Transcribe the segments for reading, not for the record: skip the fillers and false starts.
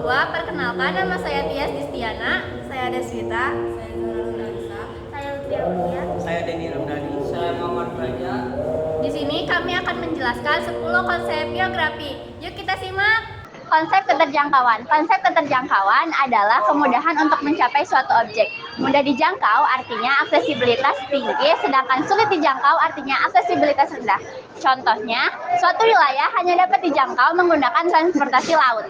2, perkenalkan nama saya Tias Distiana, saya Deswita, saya Nurul Nalisa, saya Lutfi Aulia, saya Denny Ramdhani, saya Muhammad Praja. Di sini kami akan menjelaskan 10 konsep geografi. Yuk kita simak. Konsep keterjangkauan. Konsep keterjangkauan adalah kemudahan untuk mencapai suatu objek. Mudah dijangkau artinya aksesibilitas tinggi, sedangkan sulit dijangkau artinya aksesibilitas rendah. Contohnya, suatu wilayah hanya dapat dijangkau menggunakan transportasi laut.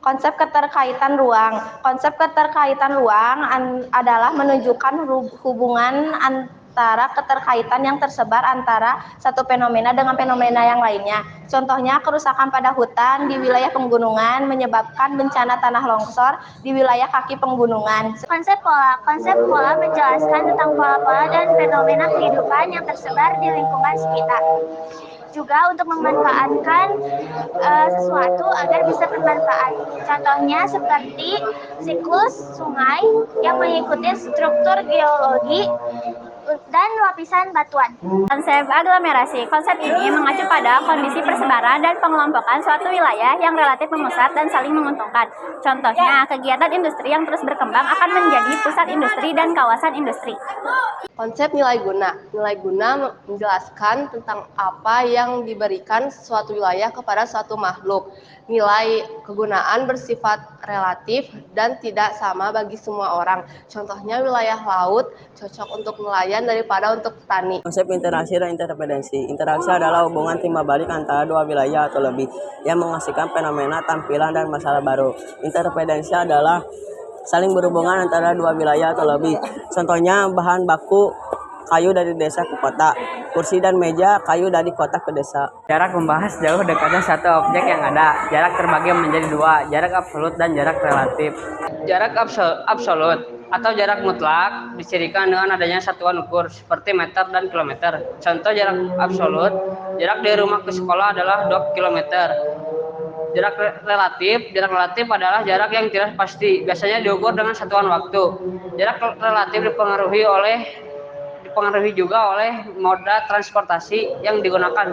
Konsep keterkaitan ruang. Konsep keterkaitan ruang adalah menunjukkan hubungan antara keterkaitan yang tersebar antara satu fenomena dengan fenomena yang lainnya. Contohnya, kerusakan pada hutan di wilayah pegunungan menyebabkan bencana tanah longsor di wilayah kaki pegunungan. Konsep pola. Konsep pola menjelaskan tentang pola-pola dan fenomena kehidupan yang tersebar di lingkungan sekitar. Juga untuk memanfaatkan sesuatu agar bisa bermanfaat. Contohnya seperti siklus sungai yang mengikuti struktur geologi dan lapisan batuan. Konsep aglomerasi. Konsep ini mengacu pada kondisi persebaran dan pengelompokan suatu wilayah yang relatif memusat dan saling menguntungkan. Contohnya, kegiatan industri yang terus berkembang akan menjadi pusat industri dan kawasan industri. Konsep nilai guna. Nilai guna menjelaskan tentang apa yang diberikan suatu wilayah kepada suatu makhluk. Nilai kegunaan bersifat relatif dan tidak sama bagi semua orang. Contohnya, wilayah laut cocok untuk nelayan daripada untuk petani. Konsep interaksi dan interdependensi. Interaksi adalah hubungan timbal balik antara dua wilayah atau lebih yang menghasilkan fenomena, tampilan, dan masalah baru. Interdependensi adalah saling berhubungan antara dua wilayah atau lebih. Contohnya, bahan baku kayu dari desa ke kota, kursi dan meja kayu dari kota ke desa. Jarak membahas jauh dekatnya satu objek yang ada. Jarak terbagi menjadi dua, jarak absolut dan jarak relatif. Jarak absolut atau jarak mutlak dicirikan dengan adanya satuan ukur seperti meter dan kilometer. Contoh jarak absolut, jarak dari rumah ke sekolah adalah 2 kilometer. Jarak relatif adalah jarak yang tidak pasti, biasanya diukur dengan satuan waktu. Jarak relatif dipengaruhi juga oleh moda transportasi yang digunakan.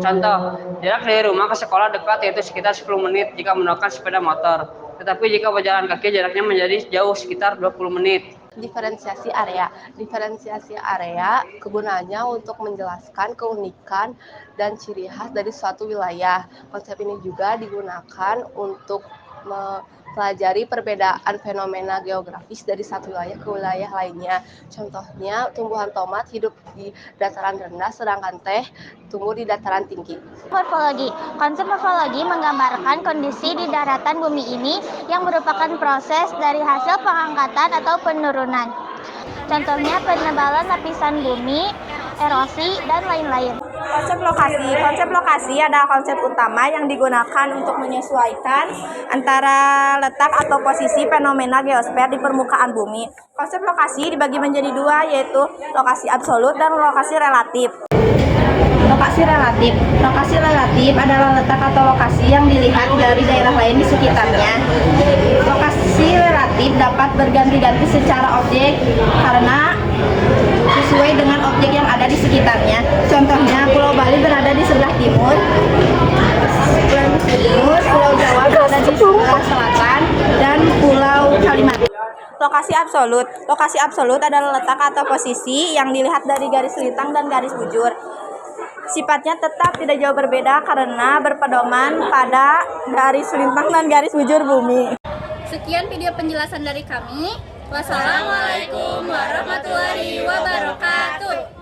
Contoh, jarak dari rumah ke sekolah dekat yaitu sekitar 10 menit jika menggunakan sepeda motor. Tetapi jika berjalan kaki jaraknya menjadi jauh sekitar 20 menit. Diferensiasi area. Diferensiasi area kegunaannya untuk menjelaskan keunikan dan ciri khas dari suatu wilayah. Konsep ini juga digunakan untuk mempelajari perbedaan fenomena geografis dari satu wilayah ke wilayah lainnya. Contohnya, tumbuhan tomat hidup di dataran rendah sedangkan teh tumbuh di dataran tinggi. Morfologi. Konsep morfologi menggambarkan kondisi di daratan bumi ini yang merupakan proses dari hasil pengangkatan atau penurunan. Contohnya penebalan lapisan bumi, erosi, dan lain-lain. Konsep lokasi. Konsep lokasi adalah konsep utama yang digunakan untuk menyesuaikan antara letak atau posisi fenomena geosfer di permukaan bumi. Konsep lokasi dibagi menjadi dua, yaitu lokasi absolut dan lokasi relatif. Lokasi relatif. Lokasi relatif adalah letak atau lokasi yang dilihat dari daerah lain di sekitarnya. Lokasi relatif dapat berganti-ganti secara objek karena sesuai dengan objek yang ada di sekitarnya. Contohnya, Pulau Bali berada di sebelah timur, Pulau Jawa berada di sebelah selatan, dan Pulau Kalimantan. Lokasi absolut. Lokasi absolut adalah letak atau posisi yang dilihat dari garis lintang dan garis bujur. Sifatnya tetap tidak jauh berbeda karena berpedoman pada garis lintang dan garis bujur bumi. Sekian video penjelasan dari kami. Wassalamualaikum warahmatullahi wabarakatuh.